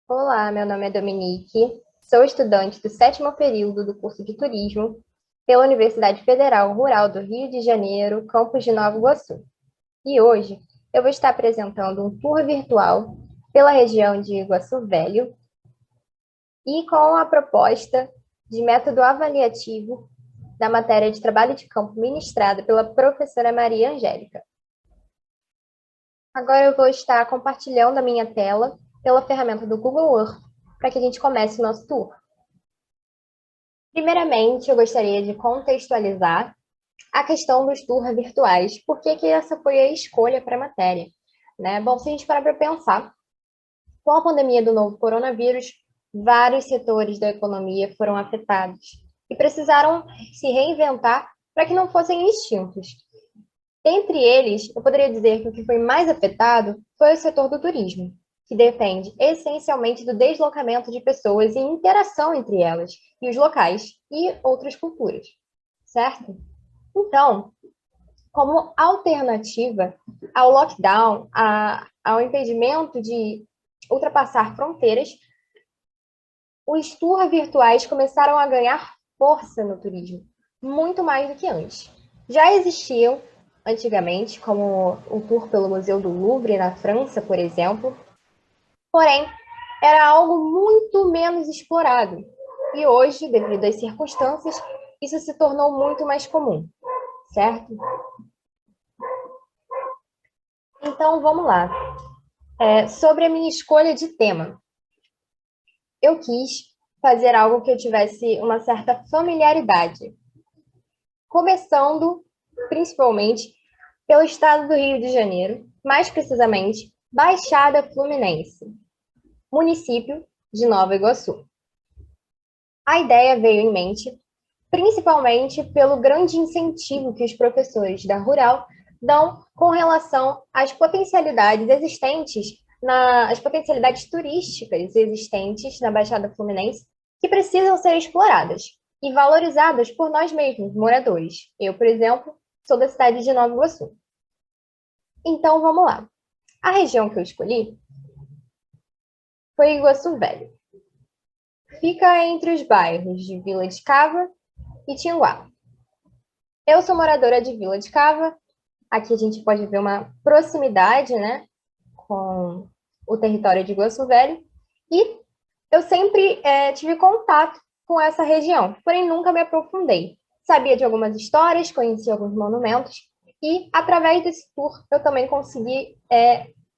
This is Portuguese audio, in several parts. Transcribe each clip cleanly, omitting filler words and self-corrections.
Olá, meu nome é Dominique, sou estudante do sétimo período do curso de Turismo pela Universidade Federal Rural do Rio de Janeiro, campus de Nova Iguaçu. E hoje eu vou estar apresentando um tour virtual pela região de Iguaçu Velho e com a proposta de método avaliativo da matéria de trabalho de campo ministrada pela professora Maria Angélica. Agora eu vou estar compartilhando a minha tela pela ferramenta do Google Earth para que a gente comece o nosso tour. Primeiramente, eu gostaria de contextualizar a questão dos tours virtuais. Por que que essa foi a escolha para a matéria? Né? Bom, se a gente parar para pensar, com a pandemia do novo coronavírus, vários setores da economia foram afetados e precisaram se reinventar para que não fossem extintos. Entre eles, eu poderia dizer que o que foi mais afetado foi o setor do turismo, que depende essencialmente do deslocamento de pessoas e interação entre elas e os locais e outras culturas, certo? Então, como alternativa ao lockdown, ao impedimento de ultrapassar fronteiras, os tours virtuais começaram a ganhar força no turismo, muito mais do que antes. Já existiam antigamente, como o tour pelo Museu do Louvre na França, por exemplo, porém era algo muito menos explorado. E hoje, devido às circunstâncias, isso se tornou muito mais comum, certo? Então, vamos lá. Sobre a minha escolha de tema. Eu quis fazer algo que eu tivesse uma certa familiaridade, começando principalmente pelo estado do Rio de Janeiro, mais precisamente Baixada Fluminense, município de Nova Iguaçu. A ideia veio em mente principalmente pelo grande incentivo que os professores da Rural dão com relação às potencialidades existentes, as potencialidades turísticas existentes na Baixada Fluminense, que precisam ser exploradas e valorizadas por nós mesmos, moradores. Eu, por exemplo, sou da cidade de Nova Iguaçu. Então, vamos lá. A região que eu escolhi foi Iguaçu Velho. Fica entre os bairros de Vila de Cava e Tinguá. Eu sou moradora de Vila de Cava. Aqui a gente pode ver uma proximidade, né, com o território de Iguaçu Velho. E eu sempre tive contato com essa região, porém nunca me aprofundei. Sabia de algumas histórias, conhecia alguns monumentos e, através desse tour, eu também consegui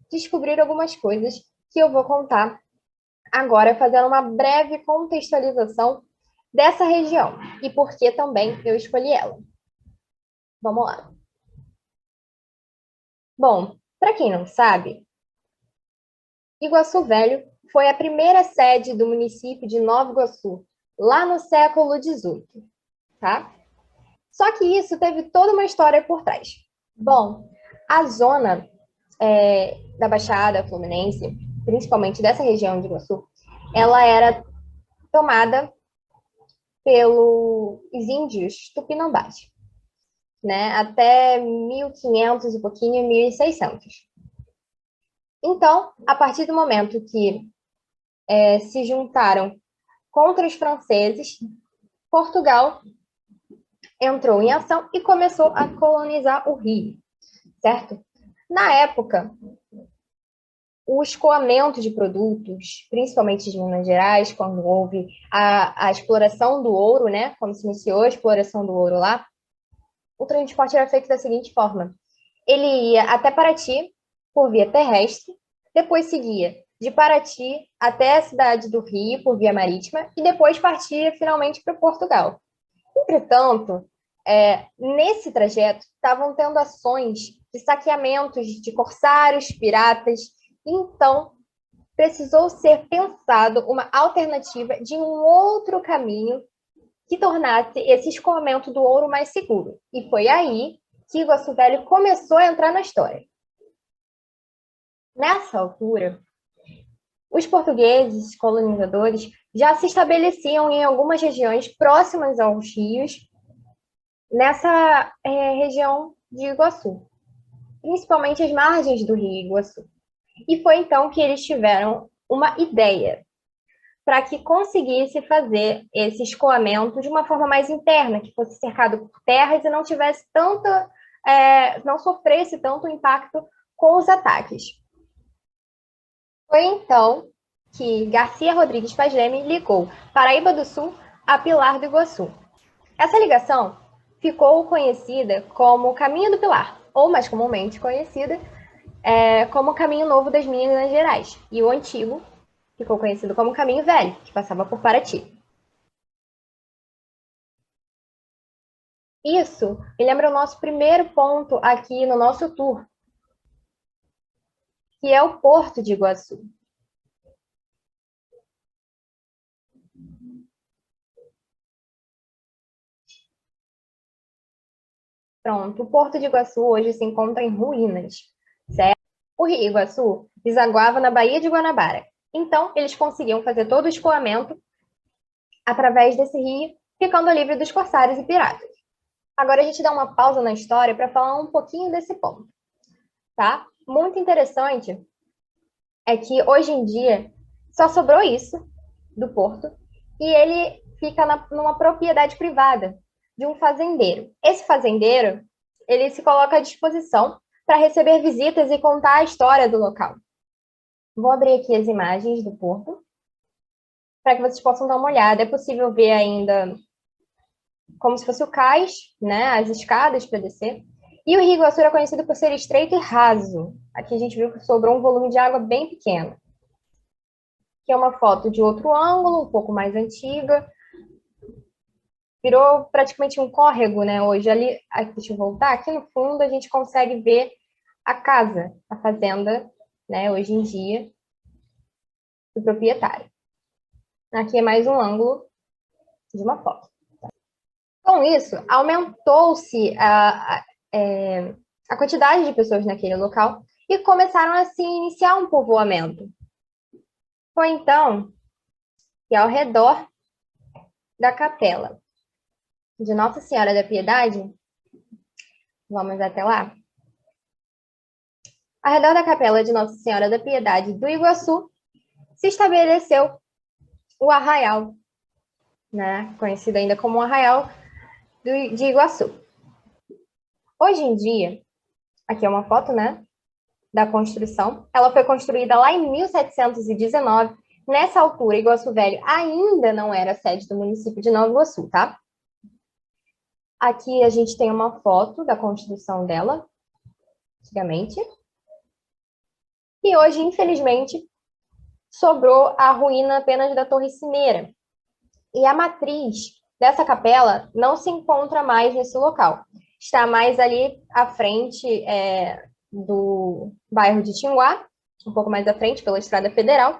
descobrir algumas coisas que eu vou contar agora, fazendo uma breve contextualização dessa região e por que também eu escolhi ela. Vamos lá. Bom, para quem não sabe, Iguaçu Velho foi a primeira sede do município de Nova Iguaçu, lá no século XVIII, tá? Só que isso teve toda uma história por trás. Bom, a zona da Baixada Fluminense, principalmente dessa região de Iguaçu, ela era tomada pelos índios tupinambás, né? Até 1500 e pouquinho, 1600. Então, a partir do momento que se juntaram contra os franceses, Portugal entrou em ação e começou a colonizar o Rio, certo? Na época, o escoamento de produtos, principalmente de Minas Gerais, quando houve a exploração do ouro, né? Quando se iniciou a exploração do ouro lá, o transporte era feito da seguinte forma: ele ia até Paraty por via terrestre, depois seguia de Paraty até a cidade do Rio por via marítima e depois partia finalmente para Portugal. Entretanto, nesse trajeto estavam tendo ações de saqueamentos de corsários, piratas, então precisou ser pensado uma alternativa de um outro caminho que tornasse esse escoamento do ouro mais seguro. E foi aí que Iguaçu Velho começou a entrar na história. Nessa altura, os portugueses colonizadores já se estabeleciam em algumas regiões próximas aos rios, nessa região de Iguaçu, principalmente as margens do rio Iguaçu. E foi então que eles tiveram uma ideia para que conseguisse fazer esse escoamento de uma forma mais interna, que fosse cercado por terras e não tivesse tanta, não sofresse tanto impacto com os ataques. Foi então que Garcia Rodrigues Paz Leme ligou Paraíba do Sul a Pilar do Iguaçu. Essa ligação ficou conhecida como Caminho do Pilar, ou mais comumente conhecida como Caminho Novo das Minas Gerais, e o antigo ficou conhecido como Caminho Velho, que passava por Paraty. Isso me lembra o nosso primeiro ponto aqui no nosso tour, que é o Porto de Iguaçu. Pronto, o Porto de Iguaçu hoje se encontra em ruínas, certo? O Rio Iguaçu desaguava na Baía de Guanabara. Então, eles conseguiam fazer todo o escoamento através desse rio, ficando livre dos corsários e piratas. Agora a gente dá uma pausa na história para falar um pouquinho desse ponto, tá? Muito interessante é que hoje em dia só sobrou isso do porto e ele fica numa propriedade privada de um fazendeiro. Esse fazendeiro, ele se coloca à disposição para receber visitas e contar a história do local. Vou abrir aqui as imagens do porto para que vocês possam dar uma olhada. É possível ver ainda como se fosse o cais, né, as escadas para descer. E o Rio Iguaçu é conhecido por ser estreito e raso. Aqui a gente viu que sobrou um volume de água bem pequeno. Aqui é uma foto de outro ângulo, um pouco mais antiga. Virou praticamente um córrego, né? Hoje ali, aqui, deixa eu voltar, aqui no fundo a gente consegue ver a casa, a fazenda, né, hoje em dia, do proprietário. Aqui é mais um ângulo de uma foto. Com isso, aumentou-se a quantidade de pessoas naquele local e começaram a se iniciar um povoamento. Foi então que ao redor da capela de Nossa Senhora da Piedade, vamos até lá, ao redor da capela de Nossa Senhora da Piedade do Iguaçu, se estabeleceu o Arraial, né? Conhecido ainda como o Arraial de Iguaçu. Hoje em dia, aqui é uma foto, né, da construção. Ela foi construída lá em 1719. Nessa altura, Iguaçu Velho ainda não era sede do município de Nova Iguaçu, tá? Aqui a gente tem uma foto da construção dela, antigamente. E hoje, infelizmente, sobrou a ruína apenas da Torre Cimeira. E a matriz dessa capela não se encontra mais nesse local. Está mais ali à frente do bairro de Tinguá, um pouco mais à frente, pela Estrada Federal.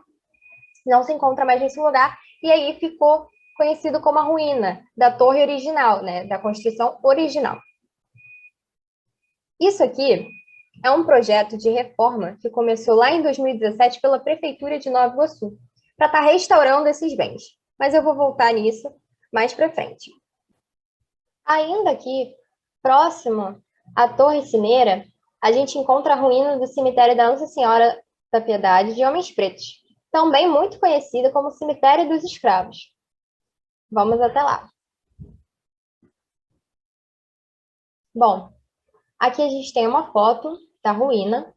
Não se encontra mais nesse lugar. E aí ficou conhecido como a ruína da torre original, né, da construção original. Isso aqui é um projeto de reforma que começou lá em 2017 pela Prefeitura de Nova Iguaçu, para estar restaurando esses bens. Mas eu vou voltar nisso mais para frente. Ainda aqui, próximo à Torre Cimeira, a gente encontra a ruína do cemitério da Nossa Senhora da Piedade de Homens Pretos, também muito conhecido como Cemitério dos Escravos. Vamos até lá. Bom, aqui a gente tem uma foto da ruína.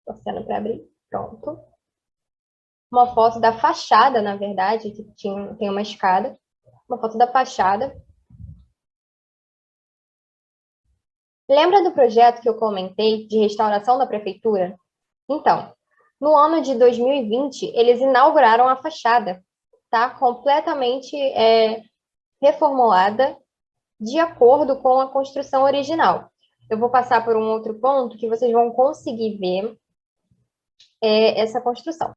Torcendo para abrir. Pronto. Uma foto da fachada, na verdade, que tem uma escada. Uma foto da fachada. Lembra do projeto que eu comentei de restauração da prefeitura? Então, no ano de 2020, eles inauguraram a fachada, tá? Completamente reformulada de acordo com a construção original. Eu vou passar por um outro ponto que vocês vão conseguir ver essa construção.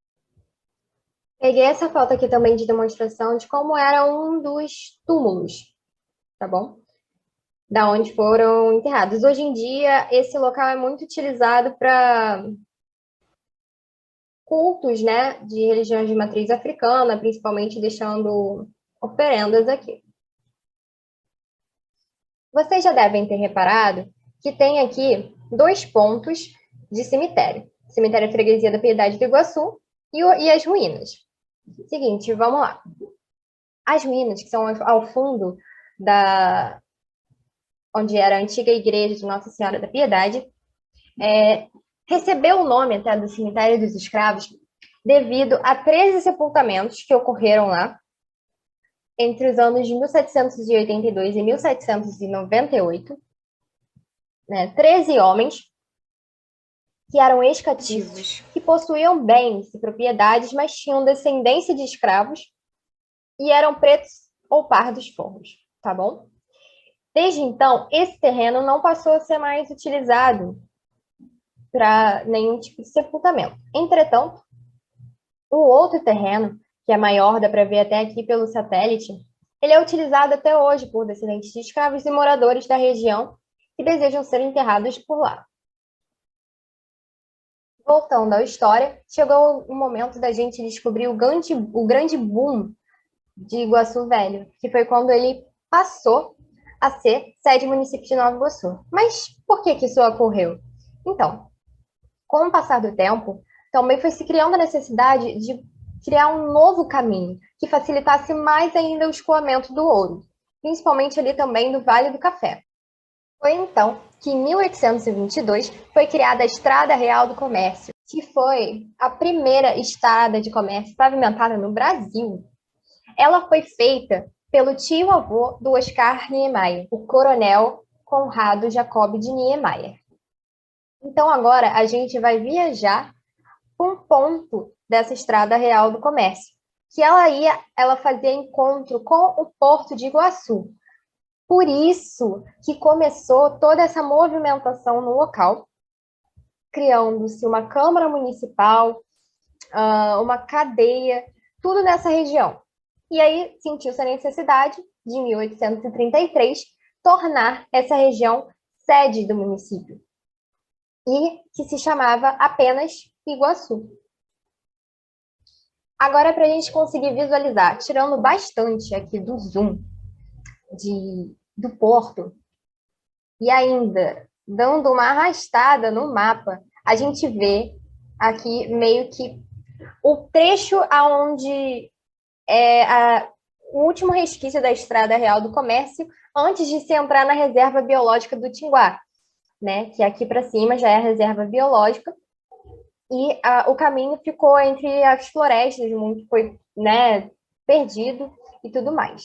Peguei essa foto aqui também de demonstração de como era um dos túmulos, tá bom? Da onde foram enterrados. Hoje em dia, esse local é muito utilizado para cultos, né, de religiões de matriz africana, principalmente deixando oferendas aqui. Vocês já devem ter reparado que tem aqui 2 pontos de cemitério, Cemitério Freguesia da Piedade do Iguaçu e as ruínas. Seguinte, vamos lá. As ruínas, que são ao fundo da onde era a antiga igreja de Nossa Senhora da Piedade, recebeu o nome até do Cemitério dos Escravos devido a 13 sepultamentos que ocorreram lá entre os anos de 1782 e 1798, né? 13 homens que eram ex-cativos, que possuíam bens e propriedades, mas tinham descendência de escravos e eram pretos ou pardos forros, tá bom? Desde então, esse terreno não passou a ser mais utilizado para nenhum tipo de sepultamento. Entretanto, o outro terreno, que é maior, dá para ver até aqui pelo satélite, ele é utilizado até hoje por descendentes de escravos e moradores da região que desejam ser enterrados por lá. Voltando à história, chegou o momento da gente descobrir o grande boom de Iguaçu Velho, que foi quando ele passou a ser sede município de Nova Iguaçu. Mas por que isso ocorreu? Então, com o passar do tempo, também foi se criando a necessidade de criar um novo caminho que facilitasse mais ainda o escoamento do ouro, principalmente ali também do Vale do Café. Foi então que em 1822 foi criada a Estrada Real do Comércio, que foi a primeira estrada de comércio pavimentada no Brasil. Ela foi feita pelo tio-avô do Oscar Niemeyer, o coronel Conrado Jacob de Niemeyer. Então agora a gente vai viajar para um ponto dessa Estrada Real do Comércio, que ela fazia encontro com o Porto de Iguaçu. Por isso que começou toda essa movimentação no local, criando-se uma Câmara Municipal, uma cadeia, tudo nessa região. E aí sentiu-se a necessidade, de 1833, tornar essa região sede do município, e que se chamava apenas Iguaçu. Agora, para a gente conseguir visualizar, tirando bastante aqui do zoom do porto, e ainda dando uma arrastada no mapa, a gente vê aqui meio que o trecho aonde o último resquício da Estrada Real do Comércio, antes de se entrar na reserva biológica do Tinguá, né? Que aqui para cima já é a reserva biológica, e o caminho ficou entre as florestas, muito foi, né, perdido e tudo mais.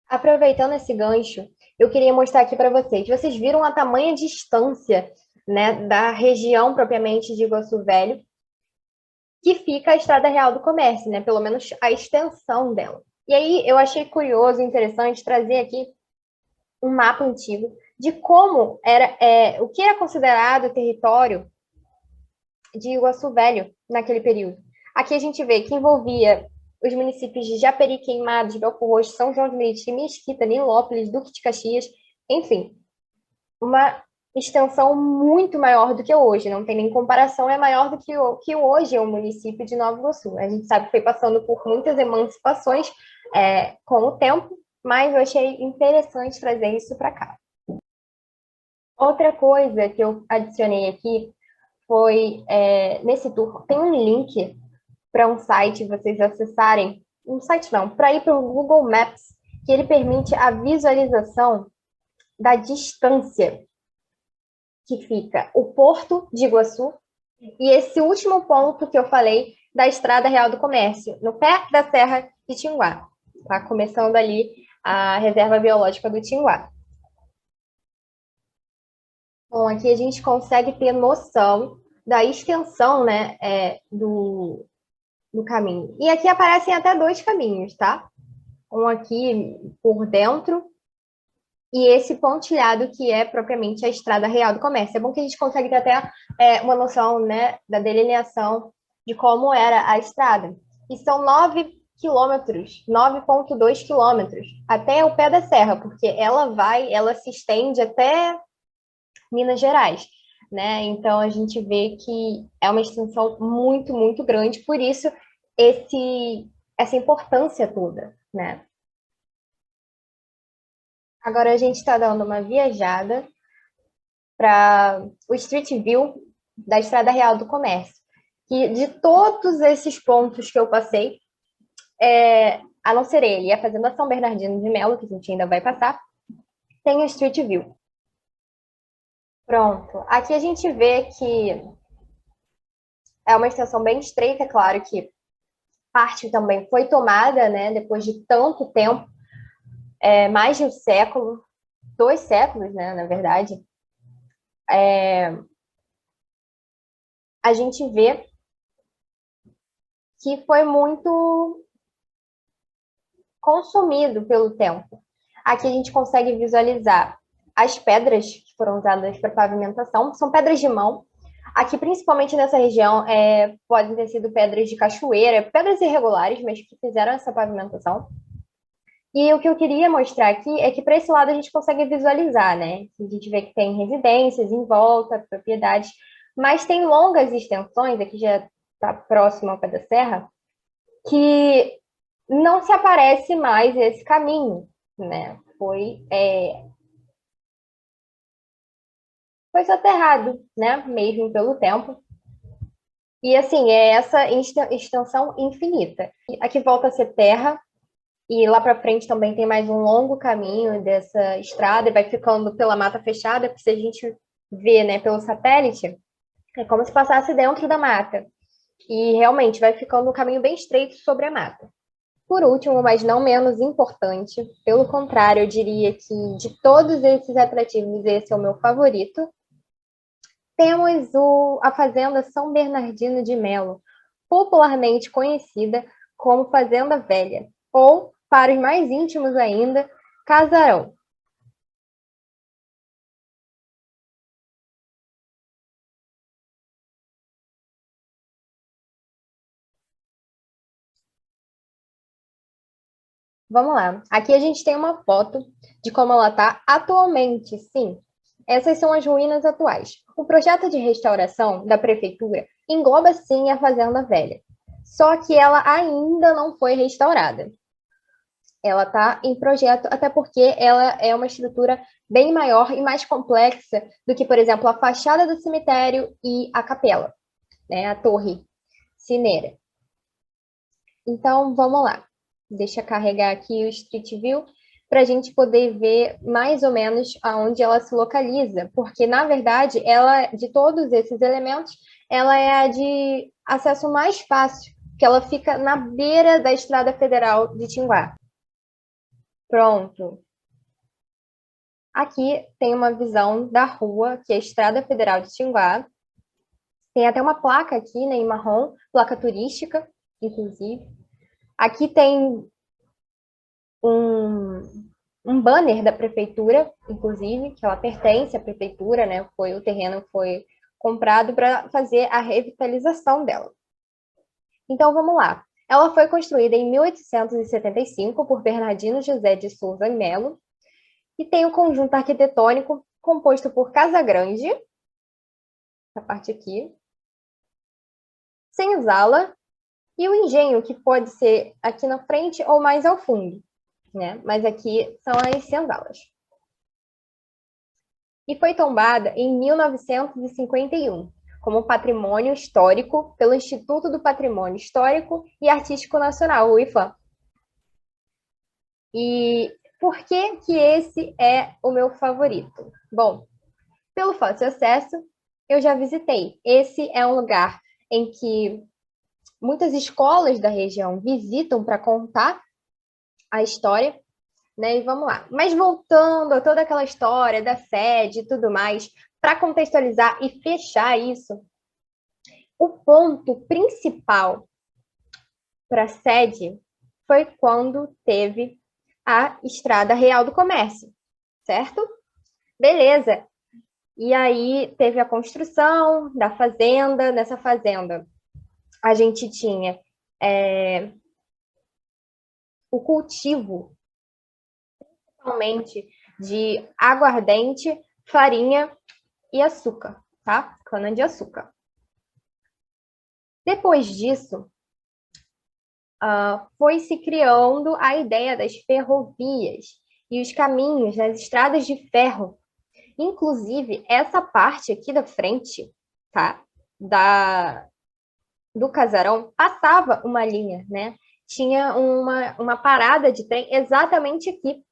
Aproveitando esse gancho, eu queria mostrar aqui para vocês. Vocês viram a tamanha distância, né, da região propriamente de Iguaçu Velho, que fica a Estrada Real do Comércio, né? Pelo menos a extensão dela. E aí eu achei curioso e interessante trazer aqui um mapa antigo de como era, o que era considerado território de Iguaçu Velho naquele período. Aqui a gente vê que envolvia os municípios de Japeri, Queimados, Belford Roxo, São João de Meriti, Mesquita, Nilópolis, Duque de Caxias, enfim, uma extensão muito maior do que hoje, não tem nem comparação, é maior do que hoje é o município de Nova Iguaçu. A gente sabe que foi passando por muitas emancipações com o tempo, mas eu achei interessante trazer isso para cá. Outra coisa que eu adicionei aqui foi, nesse tour, tem um link para um site, vocês acessarem, um site não, para ir para o Google Maps, que ele permite a visualização da distância que fica o Porto de Iguaçu e esse último ponto que eu falei da Estrada Real do Comércio, no pé da Serra de Tinguá. Tá começando ali a reserva biológica do Tinguá. Bom, aqui a gente consegue ter noção da extensão, né, do caminho. E aqui aparecem até dois caminhos, tá? Um aqui por dentro e esse pontilhado que é propriamente a Estrada Real do Comércio. É bom que a gente consegue ter até uma noção, né, da delineação de como era a estrada. E são 9 quilômetros, 9,2 quilômetros, até o pé da serra, porque ela se estende até Minas Gerais, né? Então a gente vê que é uma extensão muito, muito grande, por isso essa importância toda, né? Agora a gente está dando uma viajada para o Street View da Estrada Real do Comércio. E de todos esses pontos que eu passei, a não ser ele e a Fazenda São Bernardino de Melo, que a gente ainda vai passar, tem o Street View. Pronto. Aqui a gente vê que é uma extensão bem estreita, é claro que parte também foi tomada, né, depois de tanto tempo, mais de um século, 2 séculos, né, na verdade, a gente vê que foi muito consumido pelo tempo. Aqui a gente consegue visualizar as pedras que foram usadas para pavimentação, são pedras de mão. Aqui, principalmente nessa região, podem ter sido pedras de cachoeira, pedras irregulares, mas que fizeram essa pavimentação. E o que eu queria mostrar aqui é que para esse lado a gente consegue visualizar, né? A gente vê que tem residências em volta, propriedades, mas tem longas extensões, aqui já está próximo ao pé da serra, que não se aparece mais esse caminho, né? Foi soterrado, né? Mesmo pelo tempo. E assim, é essa extensão infinita. Aqui volta a ser terra, e lá para frente também tem mais um longo caminho dessa estrada, e vai ficando pela mata fechada, porque se a gente vê, né, pelo satélite, é como se passasse dentro da mata. E realmente vai ficando um caminho bem estreito sobre a mata. Por último, mas não menos importante, pelo contrário, eu diria que de todos esses atrativos, esse é o meu favorito. Temos a Fazenda São Bernardino de Melo, popularmente conhecida como Fazenda Velha, ou, para os mais íntimos ainda, Casarão. Vamos lá. Aqui a gente tem uma foto de como ela está atualmente, sim. Essas são as ruínas atuais. O projeto de restauração da prefeitura engloba, sim, a Fazenda Velha. Só que ela ainda não foi restaurada. Ela está em projeto, até porque ela é uma estrutura bem maior e mais complexa do que, por exemplo, a fachada do cemitério e a capela, né, a torre cineira. Então, vamos lá. Deixa eu carregar aqui o Street View para a gente poder ver mais ou menos aonde ela se localiza, porque, na verdade, ela, de todos esses elementos, ela é a de acesso mais fácil, porque ela fica na beira da Estrada Federal de Tinguá. Pronto. Aqui tem uma visão da rua, que é a Estrada Federal de Tinguá. Tem até uma placa aqui, né, em marrom, placa turística, inclusive. Aqui tem um banner da prefeitura, inclusive, que ela pertence à prefeitura, né? O terreno foi comprado para fazer a revitalização dela. Então, vamos lá. Ela foi construída em 1875 por Bernardino José de Souza Melo e tem um conjunto arquitetônico composto por Casa Grande, essa parte aqui, senzala e o engenho, que pode ser aqui na frente ou mais ao fundo, né? Mas aqui são as senzalas. E foi tombada em 1951 como patrimônio histórico pelo Instituto do Patrimônio Histórico e Artístico Nacional, o IFAM. E por que que esse é o meu favorito? Bom, pelo fácil acesso, eu já visitei. Esse é um lugar em que muitas escolas da região visitam para contar a história, né? E vamos lá. Mas voltando a toda aquela história da sede e tudo mais, para contextualizar e fechar isso, o ponto principal para a sede foi quando teve a Estrada Real do Comércio, certo? Beleza. E aí teve a construção da fazenda. Nessa fazenda, a gente tinha o cultivo, principalmente de aguardente, farinha e açúcar, tá? Cana-de-açúcar. Depois disso, foi se criando a ideia das ferrovias e os caminhos, as estradas de ferro. Inclusive, essa parte aqui da frente, tá? Do casarão, passava uma linha, né? Tinha uma parada de trem exatamente aqui,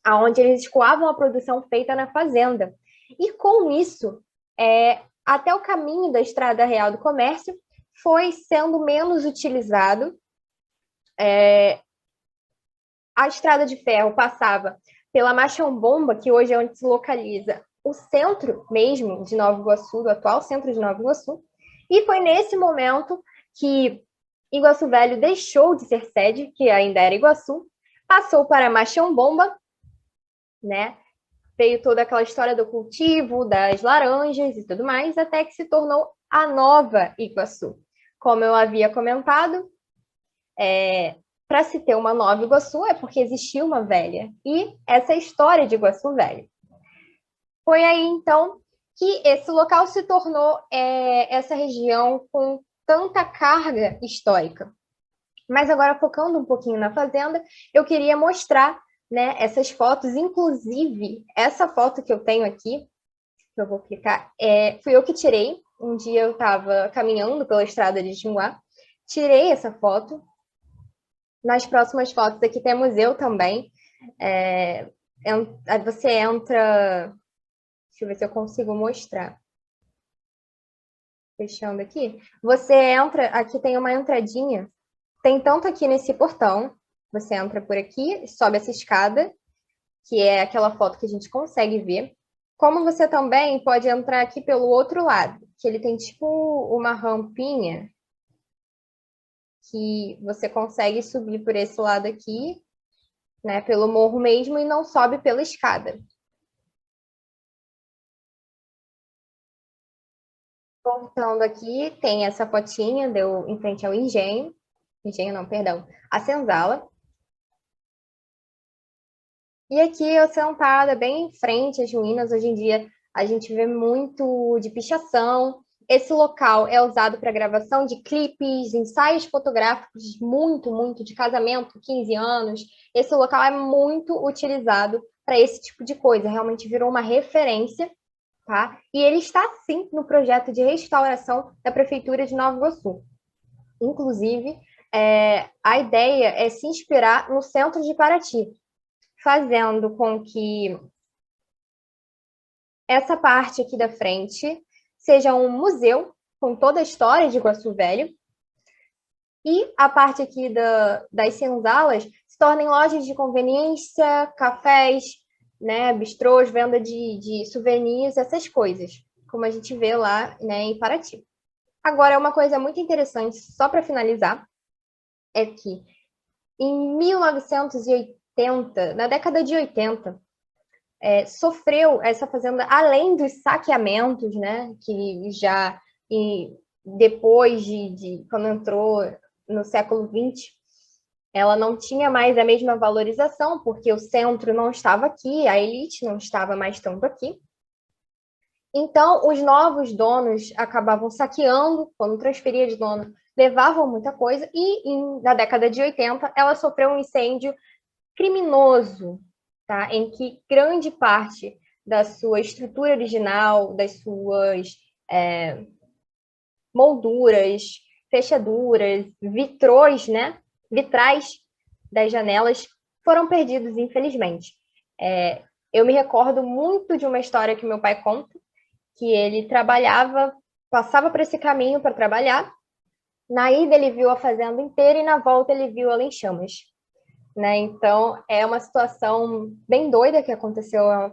aonde eles escoavam a produção feita na fazenda. E com isso, até o caminho da Estrada Real do Comércio foi sendo menos utilizado. A estrada de ferro passava pela Machão-Bomba, que hoje é onde se localiza o centro mesmo de Nova Iguaçu, do atual centro de Nova Iguaçu, e foi nesse momento que Iguaçu Velho deixou de ser sede, que ainda era Iguaçu, passou para Machão-Bomba, né? Veio toda aquela história do cultivo, das laranjas e tudo mais, até que se tornou a nova Iguaçu. Como eu havia comentado, para se ter uma nova Iguaçu é porque existia uma velha. E essa é a história de Iguaçu Velho. Foi aí, então, que esse local se tornou essa região com tanta carga histórica. Mas agora, focando um pouquinho na fazenda, eu queria mostrar, né, essas fotos, inclusive essa foto que eu tenho aqui, que eu vou clicar, fui eu que tirei. Um dia eu estava caminhando pela estrada de Jinguá, tirei essa foto. Nas próximas fotos aqui temos eu também. Você entra... Deixa eu ver se eu consigo mostrar. Fechando aqui. Você entra... Aqui tem uma entradinha. Tem tanto aqui nesse portão. Você entra por aqui, sobe essa escada, que é aquela foto que a gente consegue ver. Como você também pode entrar aqui pelo outro lado, que ele tem tipo uma rampinha que você consegue subir por esse lado aqui, né, pelo morro mesmo, e não sobe pela escada. Voltando aqui, tem essa fotinha, deu em frente ao engenho. Engenho não, perdão. A senzala. E aqui eu sentada bem em frente às ruínas. Hoje em dia a gente vê muito de pichação. Esse local é usado para gravação de clipes, ensaios fotográficos, muito de casamento, 15 anos. Esse local é muito utilizado para esse tipo de coisa. Realmente virou uma referência, tá? E ele está, sim, no projeto de restauração da Prefeitura de Nova Iguaçu. Inclusive, a ideia é se inspirar no centro de Paraty, fazendo com que essa parte aqui da frente seja um museu com toda a história de Iguaçu Velho, e a parte aqui das senzalas se tornem lojas de conveniência, cafés, né, bistrôs, venda de souvenirs, essas coisas, como a gente vê lá, né, em Paraty. Agora, uma coisa muito interessante, só para finalizar, é que em 1980, na década de 80, sofreu essa fazenda, além dos saqueamentos, né, que já depois quando entrou no século XX, ela não tinha mais a mesma valorização, porque o centro não estava aqui, a elite não estava mais tanto aqui. Então, os novos donos acabavam saqueando, quando transferia de dono, levavam muita coisa, e na década de 80, ela sofreu um incêndio criminoso, tá? Em que grande parte da sua estrutura original, das suas molduras, fechaduras, vitrôs, né? Vitrais das janelas foram perdidos, infelizmente. Eu me recordo muito de uma história que meu pai conta, que ele passava por esse caminho para trabalhar. Na ida ele viu a fazenda inteira e na volta ele viu ela em chamas, né? Então é uma situação bem doida que aconteceu há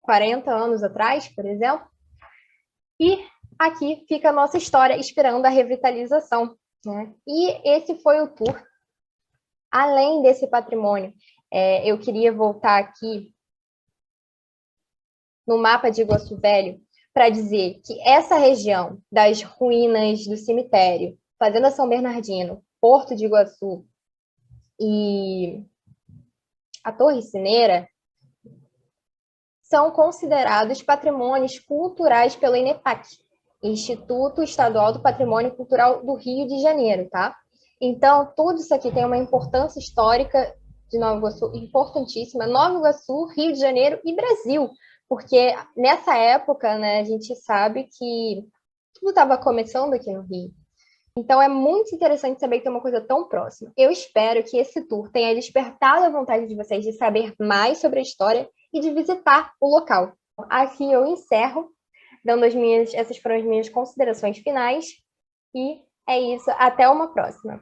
40 anos atrás, por exemplo. E aqui fica a nossa história esperando a revitalização, né? E esse foi o tour. Além desse patrimônio, eu queria voltar aqui no mapa de Iguaçu Velho para dizer que essa região das ruínas do cemitério, Fazenda São Bernardino, Porto de Iguaçu e a Torre Cineira são considerados patrimônios culturais pelo INEPAC, Instituto Estadual do Patrimônio Cultural do Rio de Janeiro, tá? Então, tudo isso aqui tem uma importância histórica de Nova Iguaçu importantíssima. Nova Iguaçu, Rio de Janeiro e Brasil, porque nessa época, né, a gente sabe que tudo estava começando aqui no Rio. Então é muito interessante saber que tem uma coisa tão próxima. Eu espero que esse tour tenha despertado a vontade de vocês de saber mais sobre a história e de visitar o local. Assim eu encerro, essas foram as minhas considerações finais, e é isso, até uma próxima.